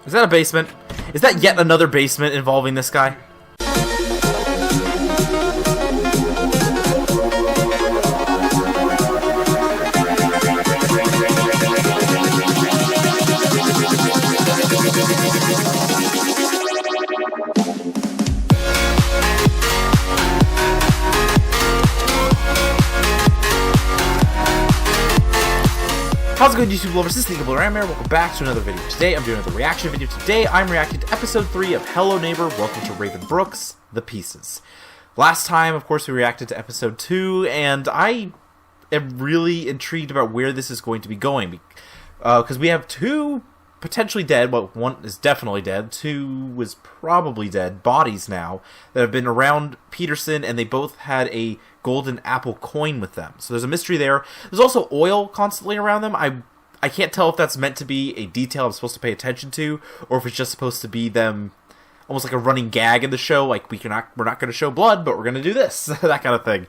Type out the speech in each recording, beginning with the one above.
Is that a basement? Is that yet another basement involving this guy? How's it going, YouTube lovers? This is Thinkable Rammer. Welcome back to another video. Today, I'm doing another reaction video. Today, I'm reacting to episode 3 of Hello Neighbor, Welcome to Raven Brooks, The Pieces. Last time, of course, we reacted to episode 2, and I am really intrigued about where this is going to be going. Because we have 2 potentially dead, well, 1 is definitely dead, 2 was probably dead, bodies now, that have been around Peterson, and they both had a golden apple coin with them. So there's a mystery there. There's also oil constantly around them. I can't tell if that's meant to be a detail I'm supposed to pay attention to, or if it's just supposed to be them almost like a running gag in the show, like we're not going to show blood, but we're going to do this, that kind of thing.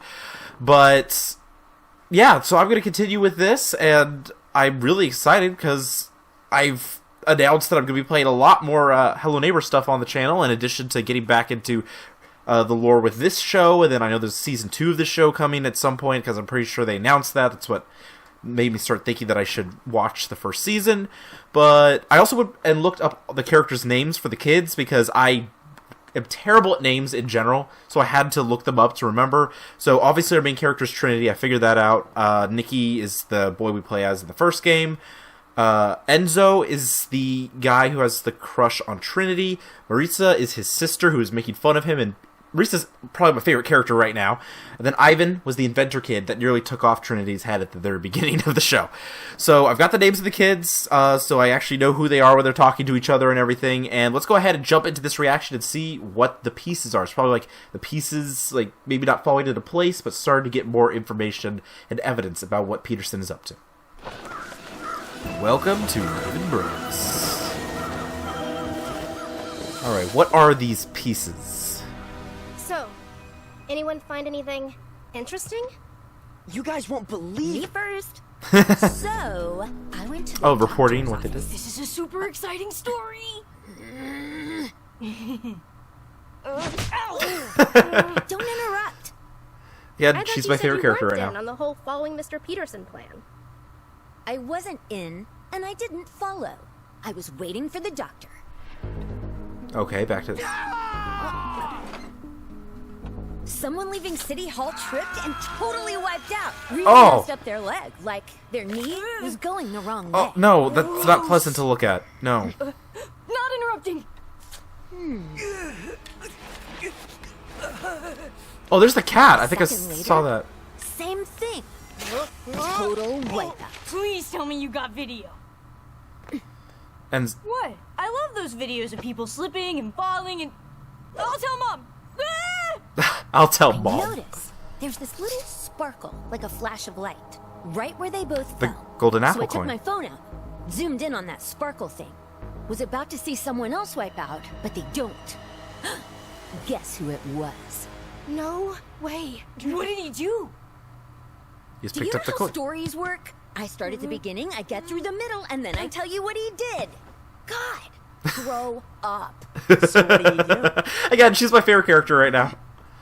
But yeah, so I'm going to continue with this, and I'm really excited because I've announced that I'm going to be playing a lot more Hello Neighbor stuff on the channel, in addition to getting back into the lore with this show, and then I know there's season 2 of this show coming at some point, because I'm pretty sure they announced that. That's what made me start thinking that I should watch the first season. But I also went and looked up the characters' names for the kids, because I am terrible at names in general, so I had to look them up to remember. So obviously our main character is Trinity. I figured that out. Nikki is the boy we play as in the first game. Enzo is the guy who has the crush on Trinity. Marisa is his sister, who is making fun of him, and Marisa's probably my favorite character right now. And then Ivan was the inventor kid that nearly took off Trinity's head at the very beginning of the show. So I've got the names of the kids, so I actually know who they are when they're talking to each other and everything. And let's go ahead and jump into this reaction and see what the pieces are. It's probably like the pieces, like maybe not falling into place, but starting to get more information and evidence about what Peterson is up to. Welcome to Raven Brooks. Alright, what are these pieces? So, anyone find anything interesting? You guys won't believe. Me first. So, I went to reporting what they did. This is a super exciting story. Don't interrupt. Yeah, she's my favorite character right now. On the whole following Mr. Peterson plan. I wasn't in, and I didn't follow. I was waiting for the doctor. Okay, back to this. Someone leaving City Hall tripped and totally wiped out. Really messed up their leg, like their knee was going the wrong way. Oh, no, that's not pleasant to look at. No. Not interrupting. Oh, there's the cat. I think I Second later, saw that. Same thing. Total wipeout. Please tell me you got video. And What? I love those videos of people slipping and falling and... I'll tell Mom! Ah! I'll tell Mom. Notice, there's this little sparkle, like a flash of light, right where they both The fell. golden apple So I took coin. my phone out, zoomed in on that sparkle thing. Was about to see someone else wipe out, but they don't. Guess who it was? No way. What did he do? He just Do you picked know up the how coin. stories work? I start at the beginning, I get through the middle, and then I tell you what he did. God, grow up. So what do you do? Again, she's my favorite character right now.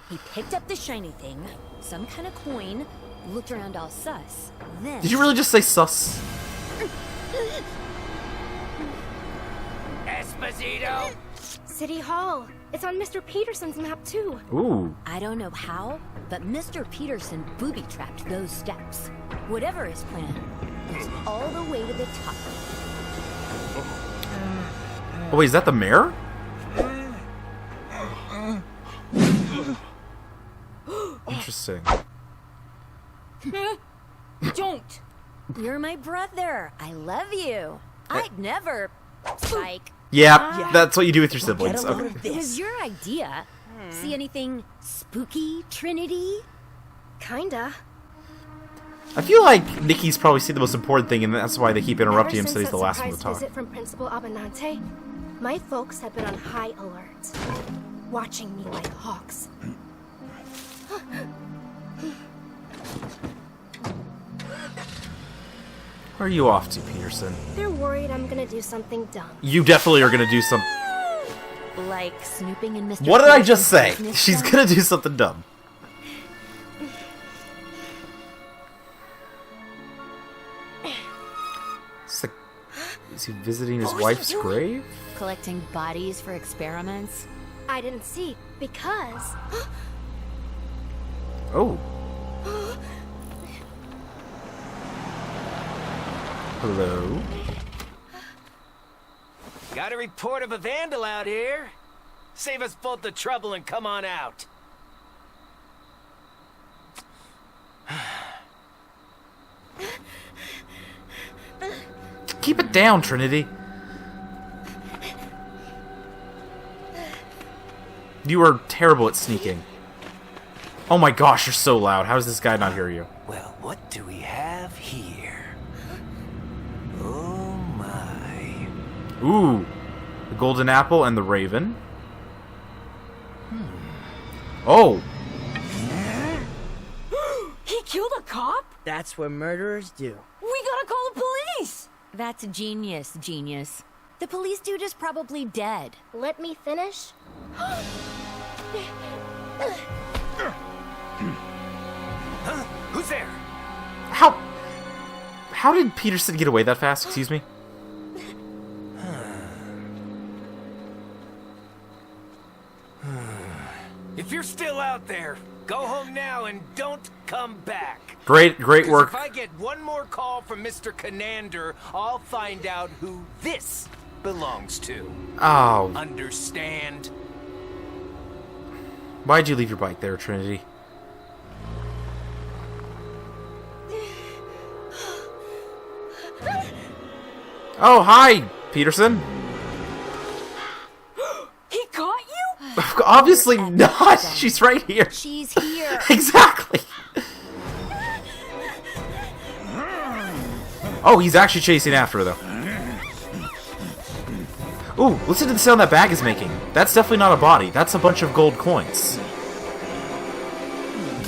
He picked up the shiny thing, some kind of coin, looked around all sus. Then Did you really just say sus? Esposito. City Hall. It's on Mr. Peterson's map too. Ooh. I don't know how, but Mr. Peterson booby-trapped those steps. Whatever his plan, goes all the way to the top. Oh, wait, is that the mayor? Interesting. Don't! You're my brother. I love you. I'd never... Spike. Yeah, that's what you do with your siblings. Get a load Okay. of It was this. your idea. See anything spooky, Trinity? Kinda. I feel like Nikki's probably seen the most important thing, and that's why they keep interrupting him Ever so he's since the that last one to surprise talk. visit from Principal Abinante, my folks have been on high alert, watching me like hawks. Where are you off to, Peterson? They're worried I'm gonna do something dumb. You definitely are gonna do some. Like snooping in Mr. What did I just say? Peterson's business She's stuff? gonna do something dumb. It's like, is he visiting his wife's grave? Collecting bodies for experiments. I didn't see because Oh. Hello. Got a report of a vandal out here. Save us both the trouble and come on out. Keep it down, Trinity. You are terrible at sneaking. Oh my gosh, you're so loud. How does this guy not hear you? Well, what do we have here? Oh my. Ooh. The golden apple and the raven. Oh. He killed a cop? That's what murderers do. We gotta call the police! That's genius, genius. The police dude is probably dead. let me finish. Huh? Who's there? How did Peterson get away that fast? Excuse me? If you're still out there, go home now and don't come back. Great 'Cause work. if I get one more call from Mr. Conander, I'll find out who this belongs to. Oh, Understand? why'd you leave your bike there, Trinity? Oh, hi, Peterson. He caught you? Obviously not. She's right here. She's here. Exactly. Oh, he's actually chasing after her, though. Ooh, listen to the sound that bag is making. That's definitely not a body. That's a bunch of gold coins.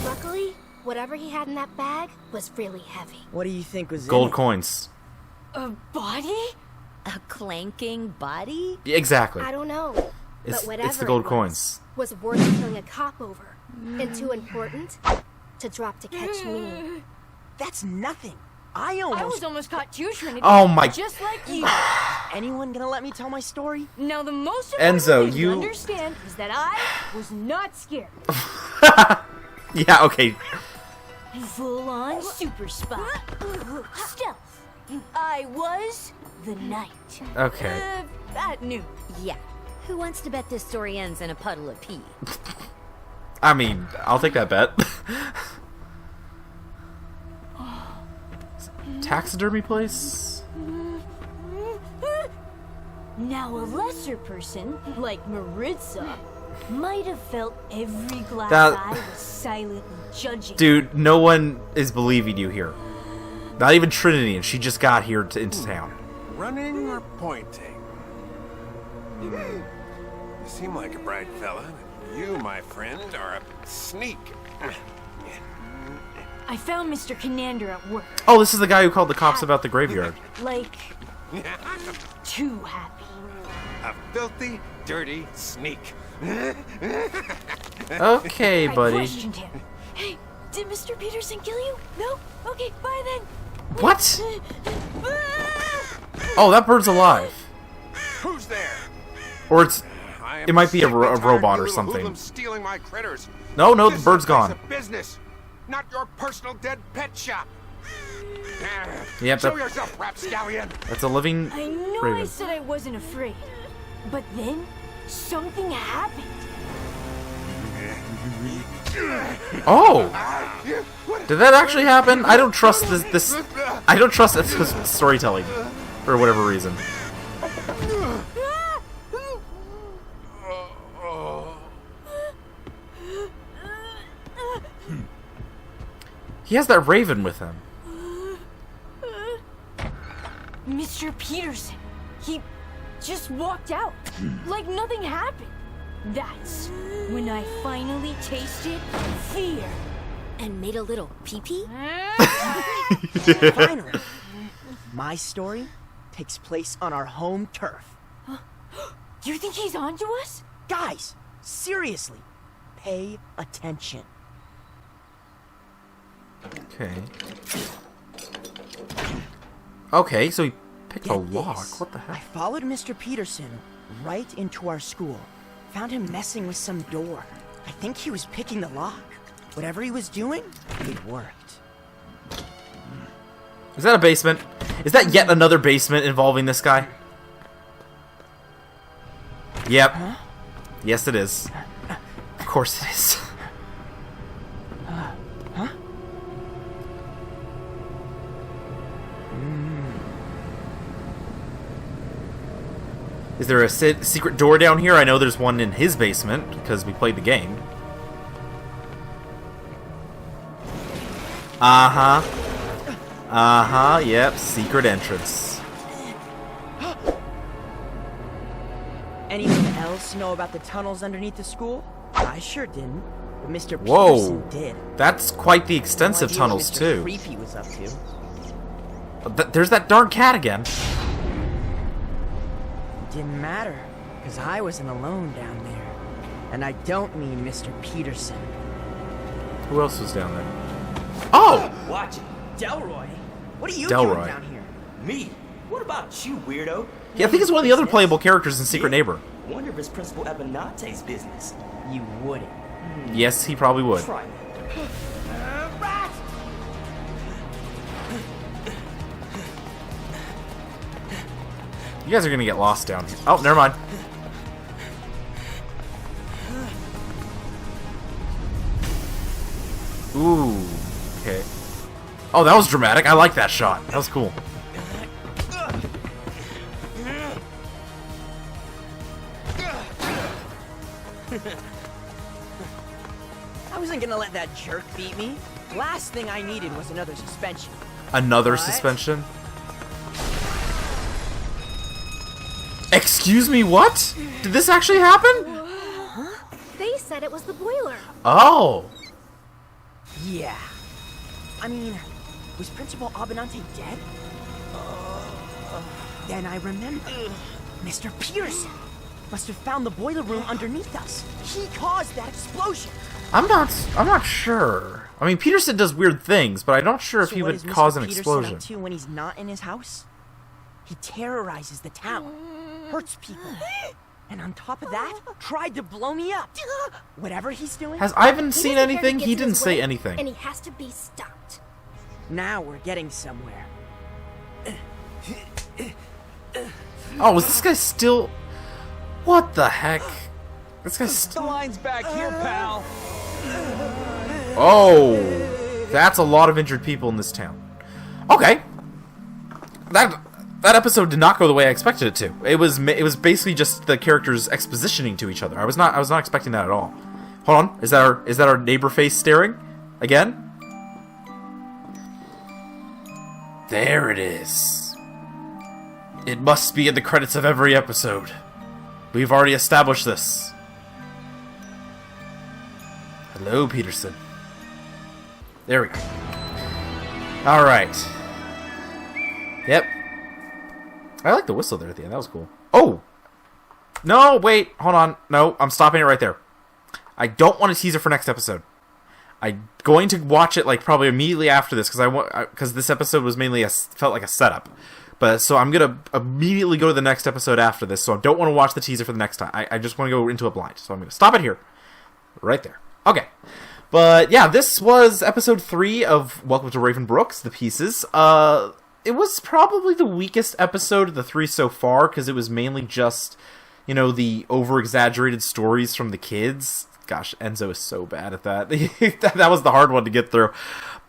Luckily, whatever he had in that bag was really heavy. What do you think was Gold coins. A body? A clanking body? Yeah, exactly. I don't know, It's, but whatever it's the gold it coins. was worth killing a cop over, and too important to drop to catch me. That's nothing. I I was almost caught too, Trinity. Oh my- Just like you. Anyone gonna let me tell my story? Now the most important Enzo, thing you- to understand is that I was not scared. Yeah, okay. Full-on super spy. Stealth. I was the knight. Okay. At noon. Yeah. Who wants to bet this story ends in a puddle of pee? I mean, I'll take that bet. Taxidermy place? Now a lesser person, like Maritza, might have felt every glass That- eye was silently judging. Dude, no one is believing you here. Not even Trinity, and she just got here into town. Running or pointing? You seem like a bright fella. You, my friend, are a sneak. I found Mr. Conander at work. Oh, this is the guy who called the cops about the graveyard. Like, too happy. A filthy, dirty sneak. Okay, I buddy. questioned him. Hey, did Mr. Peterson kill you? No? Okay, bye then. What? Oh, that bird's alive. Who's there? Or it's... I am It might be a sick and ro- a tired robot of or you little something. hoodlums stealing my critters. No, the This bird's is a place gone. of business, not your personal dead pet shop. Yep, Show that- yourself, rapscallion. That's a living I know I raven. said I wasn't afraid, but then something happened. Oh! Did that actually happen? I don't trust this I don't trust this storytelling. For whatever reason. He has that raven with him. Mr. Peterson, he just walked out like nothing happened. That's when I finally tasted fear. And made a little pee-pee? Finally. My story takes place on our home turf. Do you think he's onto us? Guys, seriously, pay attention. Okay. Okay, so he picked a Get lock. this. What the I heck? followed Mr. Peterson right into our school. Found him messing with some door. I think he was picking the lock. Whatever he was doing, it worked. Is that a basement? Is that yet another basement involving this guy? Yep. Huh? Yes, it is. Of course it is. Huh? Is there a secret door down here? I know there's one in his basement because we played the game. Uh-huh. Uh-huh, yep, secret entrance. Anyone else know about the tunnels underneath the school? I sure didn't, but Mr. Whoa. Peterson did. That's quite the extensive No idea tunnels, what Mr. too. Creepy was up to. There's that darn cat again. Didn't matter, because I wasn't alone down there. And I don't mean Mr. Peterson. Who else was down there? Oh! Watch it. Delroy? What are you Delroy. doing down here? Me? What about you, weirdo? Yeah, I think it's one of the other playable characters in Secret Neighbor. Wonder if it's Principal Abinante's business. You wouldn't. Yes, he probably would. Try it. You guys are gonna get lost down here. Oh, never mind. Ooh, okay. Oh, that was dramatic. I like that shot. That was cool. I wasn't gonna let that jerk beat me. Last thing I needed was another suspension. Another What? suspension? Excuse me, what? Did this actually happen? They said it was the boiler. Oh. Yeah. I mean, was Principal Abinante dead? Then I remember. Mr. Peterson must have found the boiler room underneath us. He caused that explosion. I'm not sure. I mean, Peterson does weird things, but I'm not sure if So he what would is Mr. cause an Peterson explosion. up to when he's not in his house? He terrorizes the town, hurts people, and on top of that, tried to blow me up. Whatever he's doing, Has Ivan He seen doesn't care anything? who He gets in didn't his say way, anything. And he has to be stopped. now we're getting somewhere. Oh, is this guy still... What the heck? This guy's The line's back here, pal. Oh, that's a lot of injured people in this town. Okay, that episode did not go the way I expected it to. It was basically just the characters expositioning to each other. I was not expecting that at all. Hold on, is that our neighbor face staring again? There it is. It must be in the credits of every episode. We've already established this. Hello, Peterson. There we go. Alright. Yep. I like the whistle there at the end. That was cool. Oh! No, wait. Hold on. No, I'm stopping it right there. I don't want a teaser for next episode. I'm going to watch it like probably immediately after this because this episode was mainly felt like a setup. But so I'm gonna immediately go to the next episode after this. So I don't want to watch the teaser for the next time. I just want to go into it blind. So I'm gonna stop it here, right there. Okay. But yeah, this was episode 3 of Welcome to Raven Brooks, The Pieces. It was probably the weakest episode of the 3 so far because it was mainly just, you know, the over-exaggerated stories from the kids. Gosh, Enzo is so bad at that. That was the hard one to get through.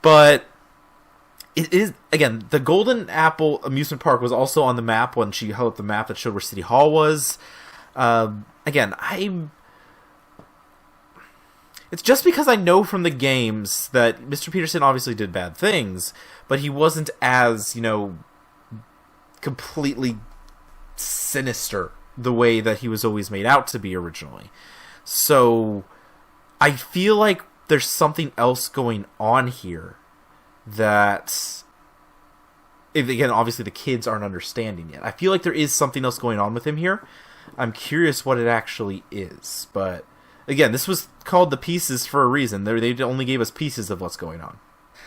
But it is, again, the Golden Apple Amusement Park was also on the map when she held up the map that showed where City Hall was. Again, it's just because I know from the games that Mr. Peterson obviously did bad things, but he wasn't as, you know, completely sinister the way that he was always made out to be originally. So I feel like there's something else going on here that again, obviously the kids aren't understanding yet. I feel like there is something else going on with him here. I'm curious what it actually is. But again, this was called The Pieces for a reason. They only gave us pieces of what's going on.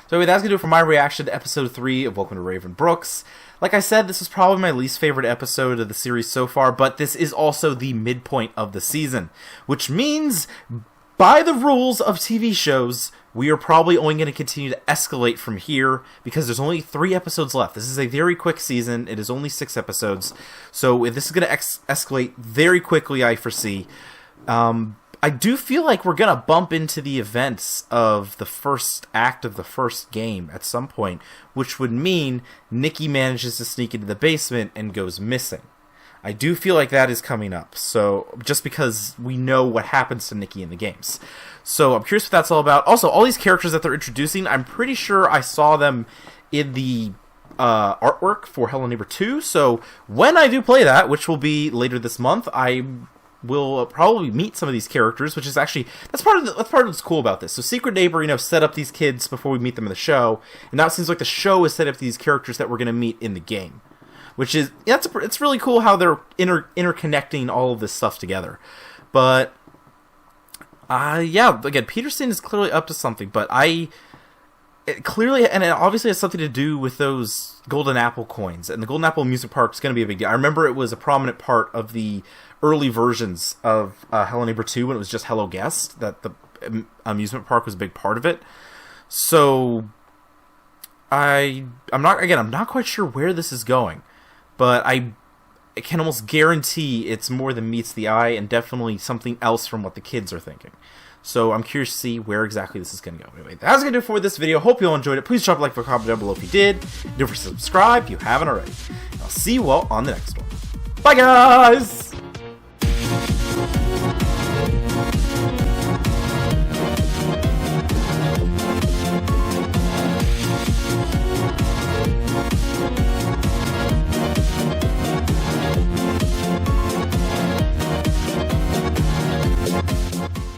So anyway, that's going to do it for my reaction to episode 3 of Welcome to Raven Brooks. Like I said, this is probably my least favorite episode of the series so far, but this is also the midpoint of the season. Which means, by the rules of TV shows, we are probably only going to continue to escalate from here, because there's only 3 episodes left. This is a very quick season. It is only 6 episodes. So this is going to escalate very quickly, I foresee. I do feel like we're going to bump into the events of the first act of the first game at some point, which would mean Nikki manages to sneak into the basement and goes missing. I do feel like that is coming up, so just because we know what happens to Nikki in the games. So I'm curious what that's all about. Also, all these characters that they're introducing, I'm pretty sure I saw them in the artwork for Hello Neighbor 2, so when I do play that, which will be later this month, I will probably meet some of these characters, which is actually, that's part of what's cool about this. So Secret Neighbor, set up these kids before we meet them in the show, and now it seems like the show is set up these characters that we're going to meet in the game, which is, it's really cool how they're interconnecting all of this stuff together. But yeah, again, Peterson is clearly up to something, but it obviously has something to do with those Golden Apple coins, and the Golden Apple Amusement Park is going to be a big deal. I remember it was a prominent part of the early versions of Hello Neighbor 2 when it was just Hello Guest, that the amusement park was a big part of it. So I'm not quite sure where this is going, but I can almost guarantee it's more than meets the eye, and definitely something else from what the kids are thinking. So I'm curious to see where exactly this is going to go. Anyway, that's going to do it for this video. Hope you all enjoyed it. Please drop a like or comment down below if you did. Don't forget to subscribe if you haven't already. And I'll see you all on the next one. Bye, guys!